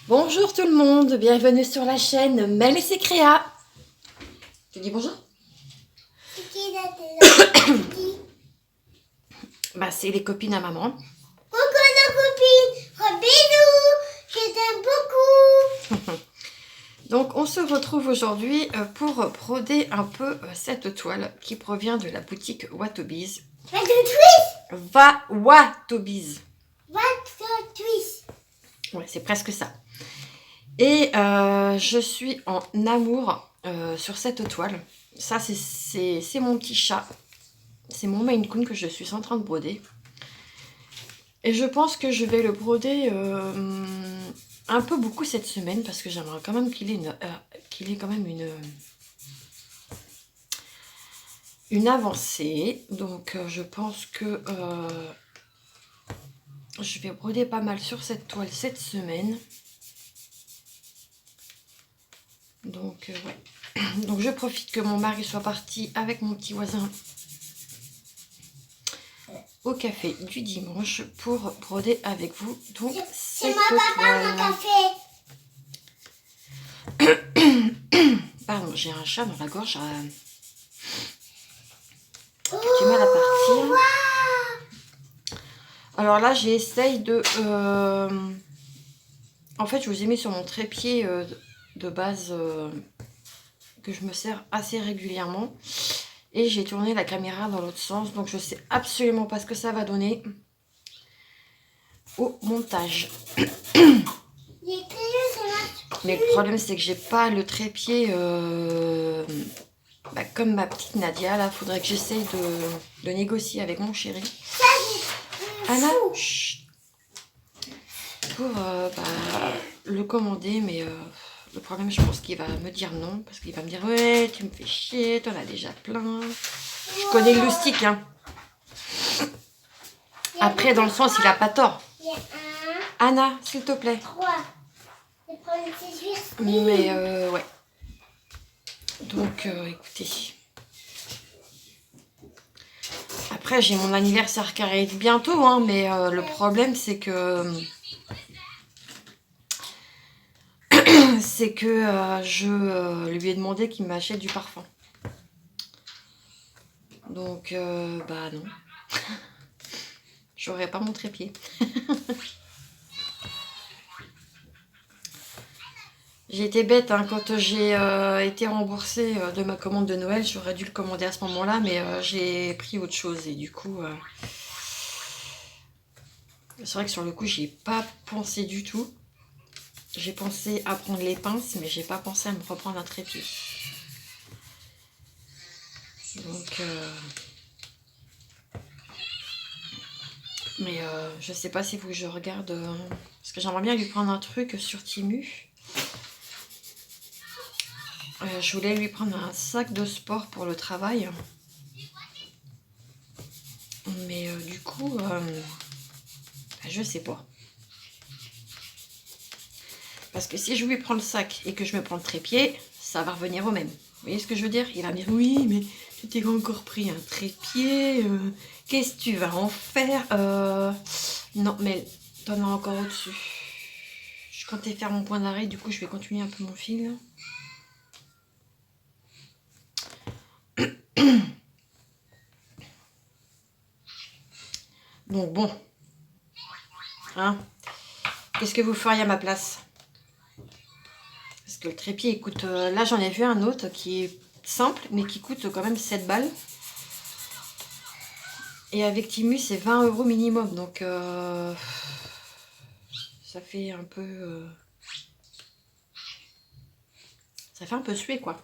Bonjour tout le monde, bienvenue sur la chaîne Mel et ses créas. Tu dis bonjour? Bah c'est les copines à maman. Coucou nos copines, gros bisous, je t'aime beaucoup. Donc on se retrouve aujourd'hui pour broder un peu cette toile qui provient de la boutique Watobiz. What the twist? Watobiz. What the twist? Ouais, c'est presque ça. Et je suis en amour sur cette toile. Ça, c'est mon petit chat. C'est mon Maine Coon que je suis en train de broder. Et je pense que je vais le broder un peu beaucoup cette semaine parce que j'aimerais quand même qu'il ait quand même une avancée. Donc je pense que je vais broder pas mal sur cette toile cette semaine. Donc ouais. Donc je profite que mon mari soit parti avec mon petit voisin au café du dimanche pour broder avec vous. Donc C'est moi papa mon café. Pardon, j'ai un chat dans la gorge. J'ai du mal à partir. Alors là, j'essaye de... En fait, je vous ai mis sur mon trépied de base que je me sers assez régulièrement. Et j'ai tourné la caméra dans l'autre sens. Donc, je sais absolument pas ce que ça va donner au montage. Mais le problème, c'est que j'ai pas le trépied comme ma petite Nadia. Là, faudrait que j'essaye de négocier avec mon chéri. Anna, chut, pour le commander, mais le problème, je pense qu'il va me dire non, parce qu'il va me dire ouais, tu me fais chier, t'en as déjà plein. Je connais le loustic, hein. Après, dans le sens, il a pas tort. Anna, s'il te plaît. 3. Mais ouais. Donc, écoutez. Après, j'ai mon anniversaire qui arrive bientôt, hein, mais le problème, c'est que... je lui ai demandé qu'il m'achète du parfum. Donc, bah non. J'aurais pas mon trépied. J'ai été bête, hein, quand j'ai été remboursée de ma commande de Noël, j'aurais dû le commander à ce moment-là, mais j'ai pris autre chose et du coup... c'est vrai que sur le coup, j'y ai pas pensé du tout. J'ai pensé à prendre les pinces, mais j'ai pas pensé à me reprendre un trépied. Donc... mais je sais pas s'il faut que je regarde... parce que j'aimerais bien lui prendre un truc sur Temu. Je voulais lui prendre un sac de sport pour le travail. Mais du coup, je sais pas. Parce que si je lui prends le sac et que je me prends le trépied, ça va revenir au même. Vous voyez ce que je veux dire? Il va me dire, oui, mais tu t'es encore pris un trépied. Qu'est-ce que tu vas en faire? Non, mais t'en as encore au-dessus. Je comptais faire mon point d'arrêt, du coup, je vais continuer un peu mon fil. Donc bon, hein, qu'est-ce que vous feriez à ma place? Parce que le trépied, il coûte... là, j'en ai vu un autre qui est simple, mais qui coûte quand même 7 balles. Et avec Temu, c'est 20 € minimum. Donc, ça fait un peu... ça fait un peu suer, quoi.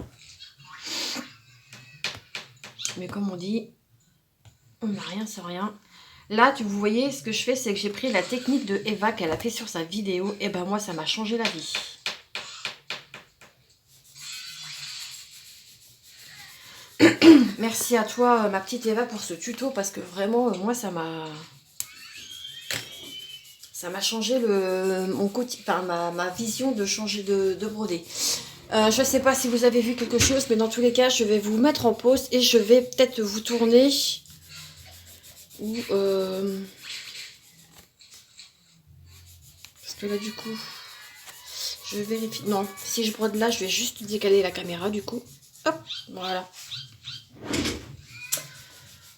Mais comme on dit, on n'a rien sans rien. Là, vous voyez, ce que je fais, c'est que j'ai pris la technique de Eva qu'elle a fait sur sa vidéo. Et ben moi, ça m'a changé la vie. Merci à toi, ma petite Eva, pour ce tuto. Parce que vraiment, moi, ça m'a changé ma vision de changer de broder. Je ne sais pas si vous avez vu quelque chose, mais dans tous les cas, je vais vous mettre en pause et je vais peut-être vous tourner. Ou parce que là, du coup, Je vérifie. Non, si je brode là, je vais juste décaler la caméra du coup. Hop, voilà.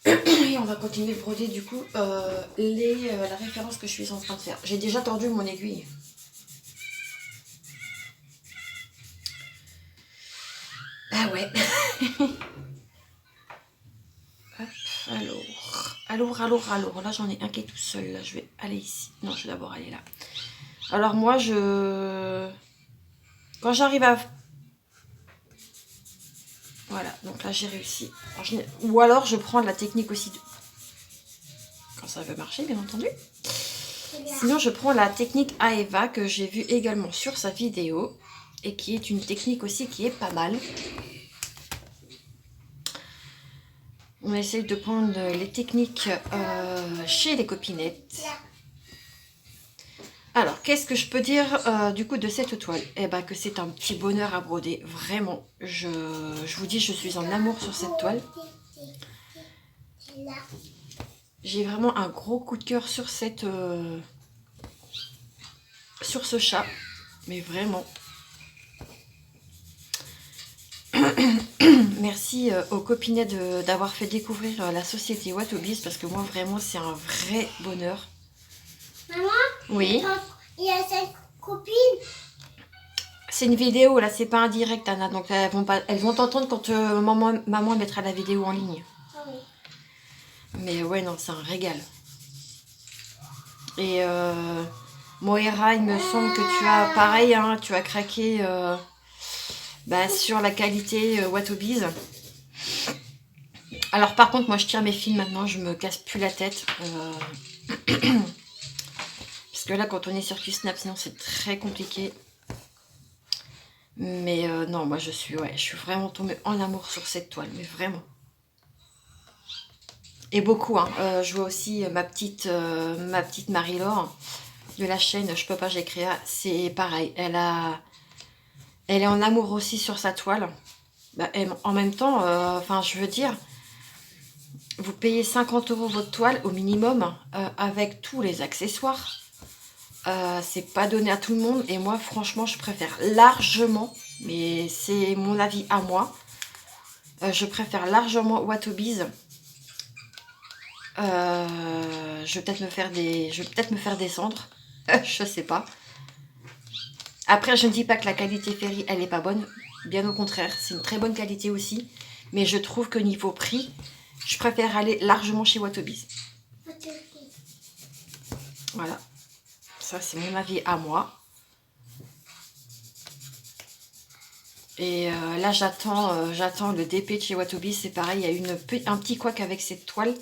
Et on va continuer de broder du coup la référence que je suis en train de faire. J'ai déjà tordu mon aiguille. Ah ouais. Hop, alors. Là, j'en ai un qui est tout seul. Là, je vais aller ici. Non, je vais d'abord aller là. Alors moi, quand j'arrive à... Voilà, donc là, j'ai réussi. Ou alors, je prends la technique aussi quand ça veut marcher, bien entendu. Sinon, je prends la technique Aeva que j'ai vue également sur sa vidéo et qui est une technique aussi qui est pas mal. On essaye de prendre les techniques chez les copinettes. Alors, qu'est-ce que je peux dire du coup de cette toile? Eh bien, que c'est un petit bonheur à broder. Vraiment, je vous dis, je suis en amour sur cette toile. J'ai vraiment un gros coup de cœur sur sur ce chat. Mais vraiment. Merci aux copinettes d'avoir fait découvrir la société Watobiz parce que moi, vraiment, c'est un vrai bonheur. Maman? Oui. Il y a cette copine. C'est une vidéo, là, c'est pas un direct, Anna. Donc, elles vont t'entendre quand maman mettra la vidéo en ligne. Ah oui. Mais ouais, non, c'est un régal. Et Moira, il me semble que tu as, pareil, hein, tu as craqué sur la qualité Watobiz. Alors, par contre, moi, je tire mes fils maintenant, je me casse plus la tête. Parce que là, quand on est sur QSnap, sinon, c'est très compliqué. Mais non, moi, je suis vraiment tombée en amour sur cette toile, mais vraiment. Et beaucoup, hein. Je vois aussi ma petite Marie-Laure de la chaîne Je peux pas, j'ai créé. C'est pareil, elle est en amour aussi sur sa toile. En même temps, je veux dire, vous payez 50 € votre toile au minimum avec tous les accessoires. C'est pas donné à tout le monde. Et moi, franchement, je préfère largement, mais c'est mon avis à moi, je préfère largement Watobiz. Je vais peut-être me faire descendre. Je sais pas. Après, je ne dis pas que la qualité Ferry, elle est pas bonne. Bien au contraire, c'est une très bonne qualité aussi. Mais je trouve que niveau prix, je préfère aller largement chez Watobiz. Voilà. Ça, c'est mon avis à moi. Et là, j'attends le DP de chez Watobiz. C'est pareil, il y a un petit couac avec cette toile.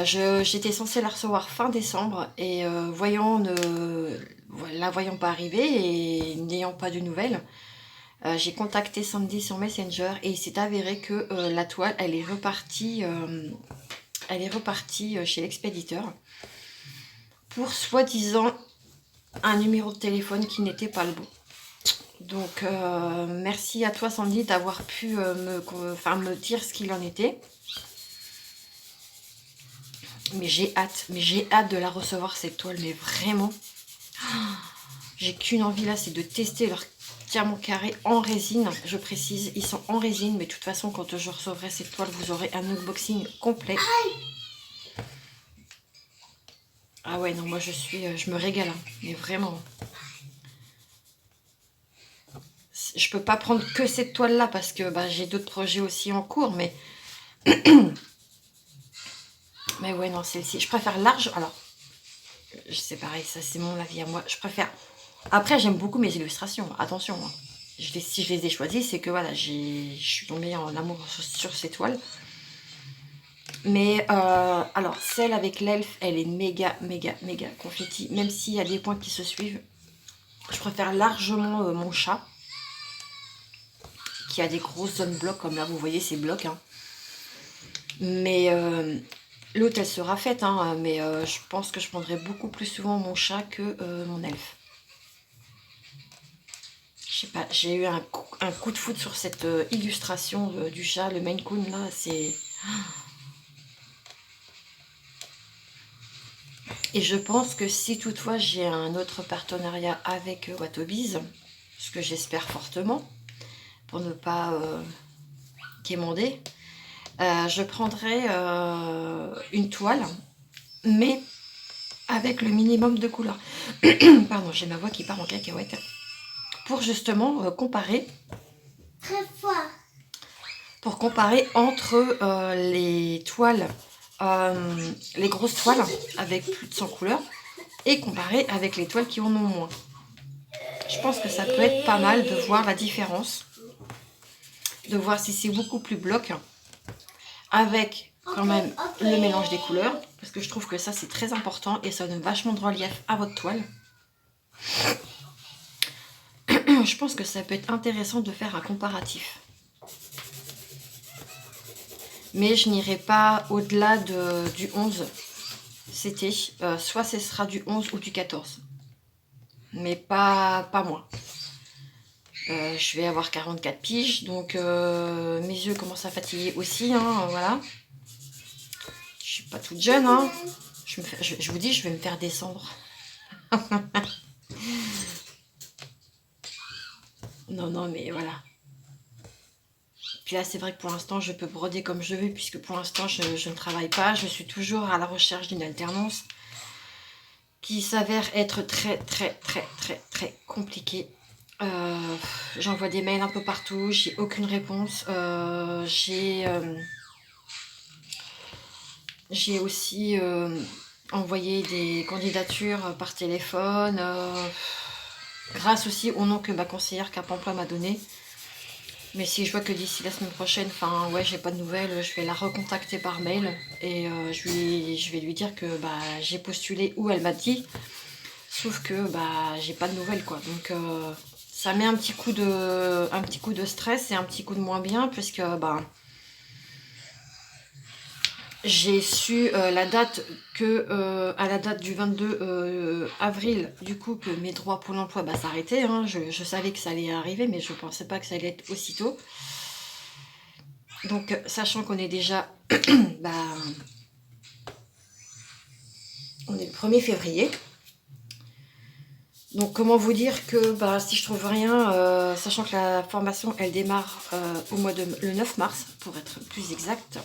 J'étais censée la recevoir fin décembre et la voyant pas arriver et n'ayant pas de nouvelles, j'ai contacté Sandy sur Messenger et il s'est avéré que la toile, elle est repartie chez l'expéditeur pour soi-disant un numéro de téléphone qui n'était pas le bon. Donc merci à toi Sandy d'avoir pu me dire ce qu'il en était. Mais j'ai hâte de la recevoir cette toile, mais vraiment. J'ai qu'une envie là, c'est de tester leur diamant carré en résine. Je précise, ils sont en résine, mais de toute façon, quand je recevrai cette toile, vous aurez un unboxing complet. Ah ouais, non, moi je me régale, hein, mais vraiment. Je peux pas prendre que cette toile là parce que j'ai d'autres projets aussi en cours, mais mais ouais, non, celle-ci, je préfère large. Alors, c'est pareil, ça c'est mon avis à moi. Je préfère. Après, j'aime beaucoup mes illustrations. Attention, hein. Si je les ai choisies, c'est que voilà, je suis tombée en amour sur ces toiles. Mais alors, celle avec l'elfe, elle est méga confetti. Même s'il y a des points qui se suivent, je préfère largement mon chat, qui a des grosses zones blocs, comme là, vous voyez ces blocs. Hein. Mais l'autre, elle sera faite, hein, mais je pense que je prendrai beaucoup plus souvent mon chat que mon elfe. Je sais pas, j'ai eu un coup de foudre sur cette illustration du chat, le Maine Coon, là, c'est... Et je pense que si toutefois j'ai un autre partenariat avec Watobiz, ce que j'espère fortement, pour ne pas quémander, je prendrai une toile, mais avec le minimum de couleurs. Pardon, j'ai ma voix qui part en cacahuète. Pour justement comparer. Très fort. Pour comparer entre les toiles, les grosses toiles avec plus de 100 couleurs, et comparer avec les toiles qui en ont moins. Je pense que ça peut être pas mal de voir la différence, de voir si c'est beaucoup plus bloc, avec quand même le mélange des couleurs, parce que je trouve que ça c'est très important et ça donne vachement de relief à votre toile. Je pense que ça peut être intéressant de faire un comparatif. Mais je n'irai pas au-delà du 11. C'était soit ce sera du 11 ou du 14. Mais pas moins. Je vais avoir 44 piges, donc mes yeux commencent à fatiguer aussi, hein, voilà. Je suis pas toute jeune, hein. Je vous dis, je vais me faire descendre. Non, mais voilà. Puis là, c'est vrai que pour l'instant, je peux broder comme je veux, puisque pour l'instant, je ne travaille pas. Je suis toujours à la recherche d'une alternance qui s'avère être très compliquée. J'envoie des mails un peu partout, j'ai aucune réponse. J'ai aussi envoyé des candidatures par téléphone, grâce aussi au nom que ma conseillère Cap Emploi m'a donné. Mais si je vois que d'ici la semaine prochaine, enfin ouais, j'ai pas de nouvelles, je vais la recontacter par mail et je vais lui dire que bah, j'ai postulé où elle m'a dit, sauf que bah j'ai pas de nouvelles quoi. Donc ça met un petit coup de stress et un petit coup de moins bien, puisque bah j'ai su la date à la date du 22 avril, du coup, que mes droits pour l'emploi bah, s'arrêtaient. Hein. Je savais que ça allait arriver, mais je ne pensais pas que ça allait être aussitôt. Donc, sachant qu'on est déjà... bah, on est le 1er février. Donc, comment vous dire que bah, si je trouve rien, sachant que la formation, elle démarre le 9 mars, pour être plus exact.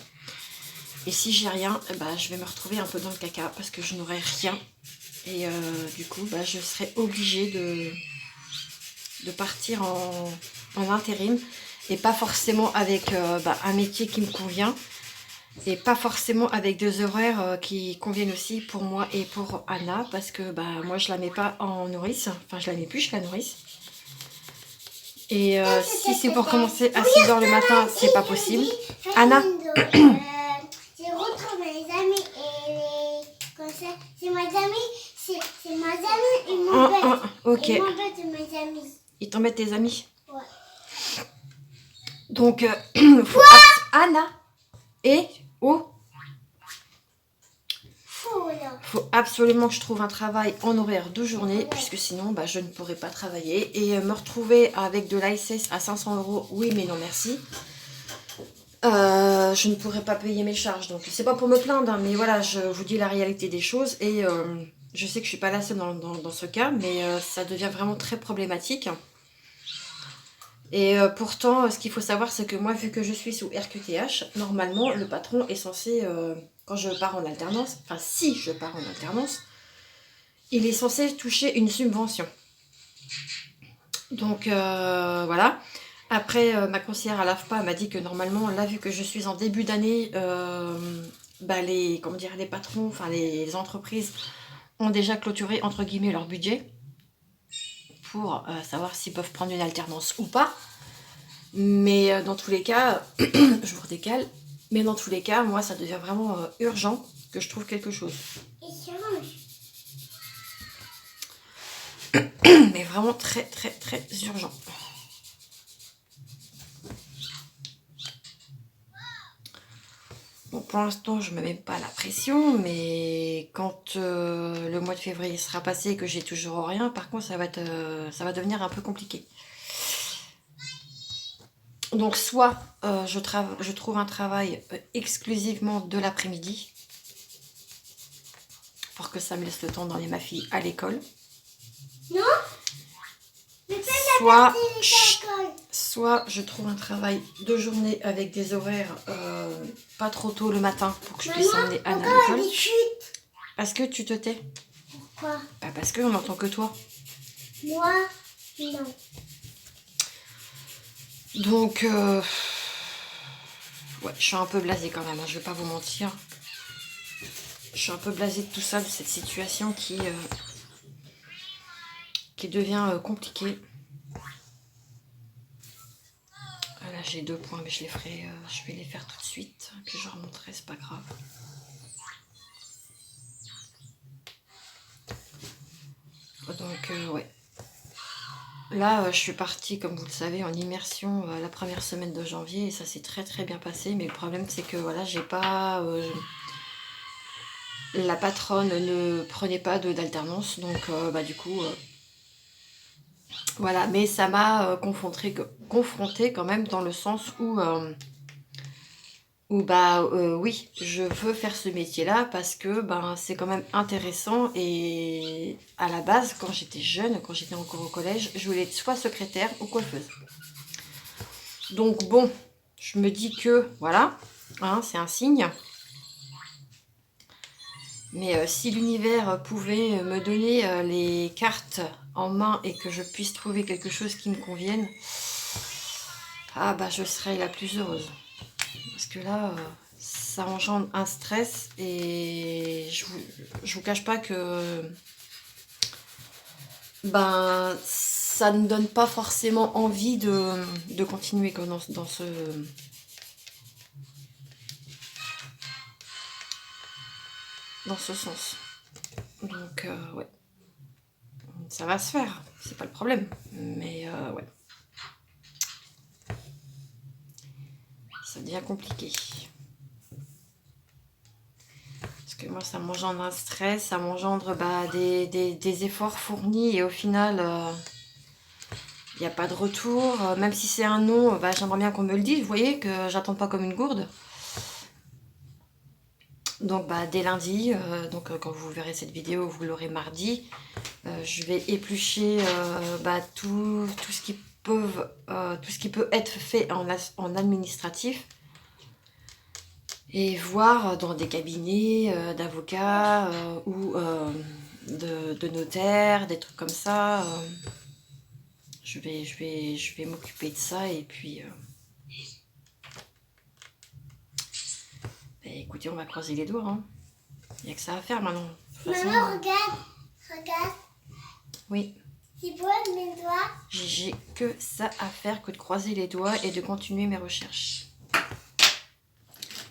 Et si j'ai rien, bah, je vais me retrouver un peu dans le caca parce que je n'aurai rien. Et du coup, bah, je serai obligée de partir en intérim. Et pas forcément avec un métier qui me convient. Et pas forcément avec des horaires qui conviennent aussi pour moi et pour Anna. Parce que bah, moi, je la mets pas en nourrice. Enfin, je la mets plus, je la nourrice. Et si c'est pour commencer à 6h le matin, c'est pas possible. Anna J'ai retrouvé mes amis et les conseils. C'est mes amis, c'est mes amis, ils m'embêtent. Ok. Ils m'embêtent mes amis. Ils t'embêtent tes amis? Ouais. Donc, Anna et faut absolument que je trouve un travail en horaire de journée, puisque sinon bah, je ne pourrai pas travailler. Et me retrouver avec de l'ASS à 500 €, oui mais non merci. Je ne pourrais pas payer mes charges, donc c'est pas pour me plaindre, hein, mais voilà, je vous dis la réalité des choses. Et je sais que je suis pas la seule dans ce cas, mais ça devient vraiment très problématique. Et pourtant, ce qu'il faut savoir, c'est que moi, vu que je suis sous RQTH, normalement, le patron est censé, quand je pars en alternance, enfin si je pars en alternance, il est censé toucher une subvention. Donc voilà. Après, ma conseillère à l'AFPA m'a dit que normalement, là, vu que je suis en début d'année, les patrons, enfin les entreprises ont déjà clôturé, entre guillemets, leur budget pour savoir s'ils peuvent prendre une alternance ou pas. Mais dans tous les cas, je vous redécale, mais dans tous les cas, moi, ça devient vraiment urgent que je trouve quelque chose. Mais vraiment très urgent. Bon, pour l'instant, je ne me mets pas la pression, mais quand le mois de février sera passé et que j'ai toujours rien, par contre, ça va devenir un peu compliqué. Donc, soit je trouve un travail exclusivement de l'après-midi, pour que ça me laisse le temps d'emmener ma fille à l'école. Non, mais pas Soit, l'école. soit je trouve un travail de journée avec des horaires pas trop tôt le matin pour que je puisse emmener Anne à l'école. Est-ce que tu te tais? Pourquoi? Bah parce qu'on n'entend que toi. Moi, non. Donc, ouais, je suis un peu blasée quand même, hein, je vais pas vous mentir. Je suis un peu blasée de tout ça, de cette situation qui devient compliquée. Là, j'ai 2 points, mais je les ferai, je vais les faire tout de suite. Puis je remonterai, c'est pas grave. Donc, ouais. Là, je suis partie, comme vous le savez, en immersion la première semaine de janvier et ça s'est très très bien passé. Mais le problème, c'est que voilà, j'ai pas. La patronne ne prenait pas d'alternance, donc bah, du coup. Voilà, mais ça m'a confrontée quand même dans le sens où bah oui, je veux faire ce métier-là parce que ben c'est quand même intéressant et à la base, quand j'étais jeune, quand j'étais encore au collège, je voulais être soit secrétaire ou coiffeuse. Donc bon, je me dis que voilà, hein, c'est un signe. Mais si l'univers pouvait me donner les cartes en main et que je puisse trouver quelque chose qui me convienne, ah bah je serais la plus heureuse. Parce que là, ça engendre un stress et je vous cache pas que ben ça ne donne pas forcément envie de continuer quoi, dans ce sens. Donc ouais, ça va se faire, c'est pas le problème. Mais ouais, ça devient compliqué. Parce que moi, ça m'engendre un stress, ça m'engendre bah, des efforts fournis et au final, il n'y a pas de retour. Même si c'est un non, bah, j'aimerais bien qu'on me le dise, vous voyez, que j'attends pas comme une gourde. Donc bah, dès lundi, quand vous verrez cette vidéo, vous l'aurez mardi, je vais éplucher bah, tout ce qui peut être fait en administratif et voir dans des cabinets d'avocats ou de notaires, des trucs comme ça. Je vais m'occuper de ça et puis bah, écoutez, on va croiser les doigts, hein. Il n'y a que ça à faire maintenant. De toute façon, Maman, regarde. oui. Tu vois mes doigts? J'ai que ça à faire que de croiser les doigts et de continuer mes recherches.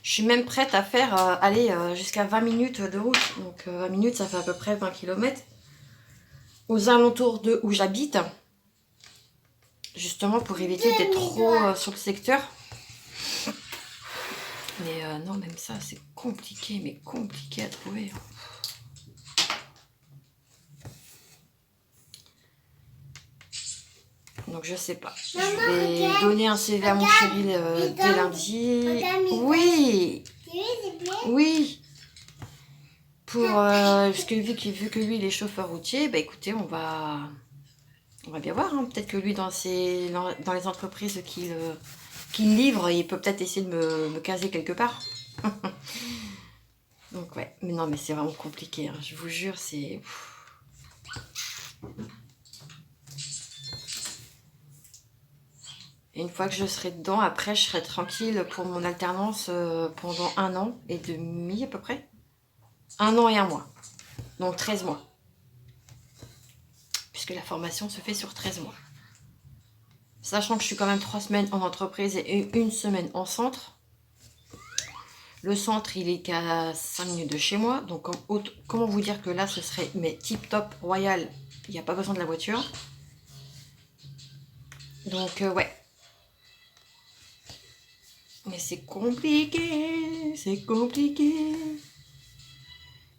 Je suis même prête à faire aller jusqu'à 20 minutes de route. Donc 20 minutes, ça fait à peu près 20 km. Aux alentours de où j'habite. Justement pour éviter d'être trop sur le secteur. Mais non, même ça, c'est compliqué, mais compliqué à trouver. Donc je sais pas. Je vais donner un CV à mon chéri dès lundi. Oui. Oui. Parce que vu que lui il est chauffeur routier, bah écoutez, on va bien voir. Hein. Peut-être que lui dans les entreprises qu'il livre, il peut peut-être essayer de me caser quelque part. Donc ouais, mais non, mais c'est vraiment compliqué. Hein. Je vous jure, c'est. Et une fois que je serai dedans, après, je serai tranquille pour mon alternance pendant 1 an et demi à peu près. 1 an et 1 mois. Donc 13 mois. Puisque la formation se fait sur 13 mois. Sachant que je suis quand même 3 semaines en entreprise et 1 semaine en centre. Le centre, il est qu'à 5 minutes de chez moi. Donc comment vous dire que là, ce serait mais tip top, royal. Il n'y a pas besoin de la voiture. Donc ouais. Mais c'est compliqué, c'est compliqué.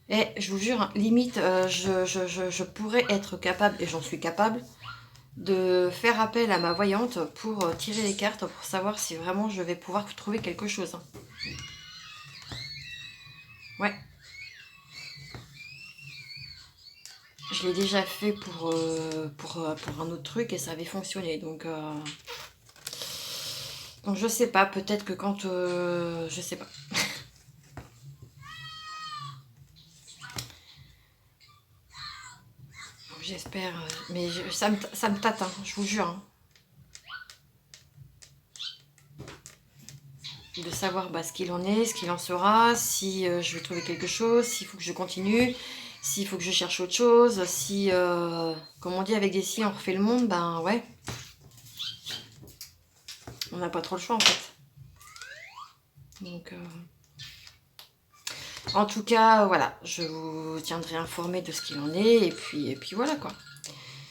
Et je vous jure, hein, limite, je pourrais être capable, et j'en suis capable, de faire appel à ma voyante pour tirer les cartes, pour savoir si vraiment je vais pouvoir trouver quelque chose. Ouais. Je l'ai déjà fait pour un autre truc et ça avait fonctionné. Donc je sais pas, peut-être que quand... je sais pas. J'espère, mais ça me tâte, hein, je vous jure. Hein. De savoir ce qu'il en est, ce qu'il en sera, si je vais trouver quelque chose, s'il faut que je continue, s'il faut que je cherche autre chose, si, comme on dit avec des si on refait le monde, ben ouais. On n'a pas trop le choix en fait. Donc, en tout cas, voilà, je vous tiendrai informé de ce qu'il en est, et puis voilà quoi.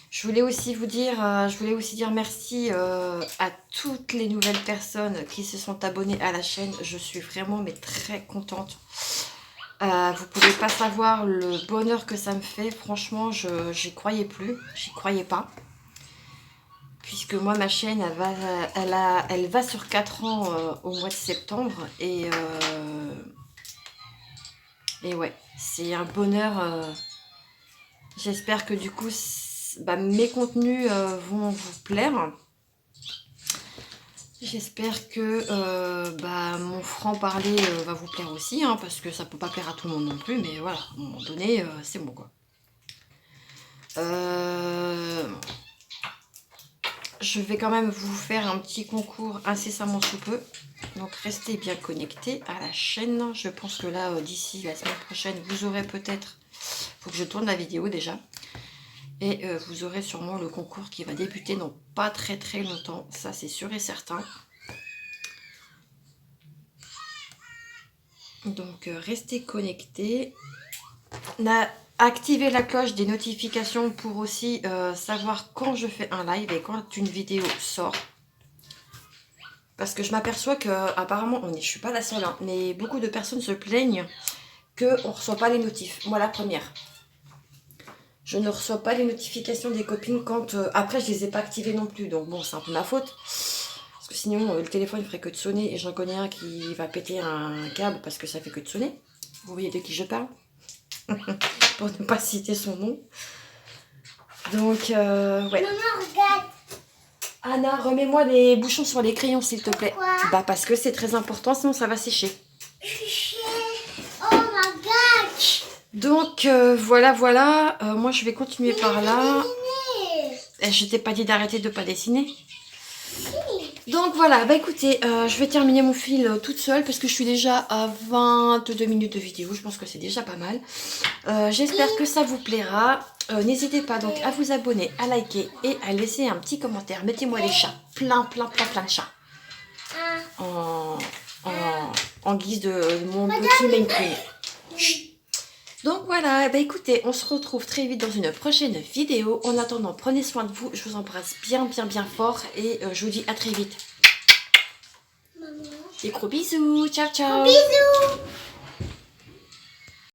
Je voulais aussi dire merci à toutes les nouvelles personnes qui se sont abonnées à la chaîne. Je suis vraiment très contente. Vous pouvez pas savoir le bonheur que ça me fait. Franchement, j'y croyais plus, j'y croyais pas. Puisque moi, ma chaîne, elle va sur 4 ans au mois de septembre. Et ouais, c'est un bonheur. J'espère que du coup... mes contenus vont vous plaire. J'espère que mon franc-parler va vous plaire aussi, hein, parce que ça peut pas plaire à tout le monde non plus, mais voilà, à un moment donné, c'est bon quoi. Je vais quand même vous faire un petit concours incessamment sous peu, donc restez bien connectés à la chaîne. Je pense que là, d'ici la semaine prochaine, vous aurez peut-être... Faut que je tourne la vidéo déjà. Et vous aurez sûrement le concours qui va débuter dans pas très longtemps. Ça, c'est sûr et certain. Donc, restez connectés. Activez la cloche des notifications pour aussi savoir quand je fais un live et quand une vidéo sort. Parce que je m'aperçois que, apparemment, je ne suis pas la seule, hein, mais beaucoup de personnes se plaignent qu'on ne reçoit pas les notifs. Moi, la première. Je ne reçois pas les notifications des copines quand... après, je les ai pas activées non plus. Donc bon, c'est un peu ma faute. Parce que sinon, le téléphone ne ferait que de sonner. Et j'en connais un qui va péter un câble parce que ça fait que de sonner. Vous voyez de qui je parle. Pour ne pas citer son nom. Donc, ouais. Maman, regarde. Anna, remets-moi les bouchons sur les crayons, s'il te plaît. Pourquoi? Parce que c'est très important, sinon ça va sécher. Oh my god. Donc, voilà. Moi, je vais continuer par là. Et je t'ai pas dit d'arrêter de pas dessiner. Donc voilà, écoutez, je vais terminer mon fil toute seule parce que je suis déjà à 22 minutes de vidéo. Je pense que c'est déjà pas mal. J'espère que ça vous plaira. N'hésitez pas donc à vous abonner, à liker et à laisser un petit commentaire. Mettez-moi les chats, plein de chats. En guise de mon petit Maine Coon. Donc voilà, écoutez, on se retrouve très vite dans une prochaine vidéo. En attendant, prenez soin de vous. Je vous embrasse bien fort et je vous dis à très vite. Maman. Des gros bisous. Ciao. Bisous.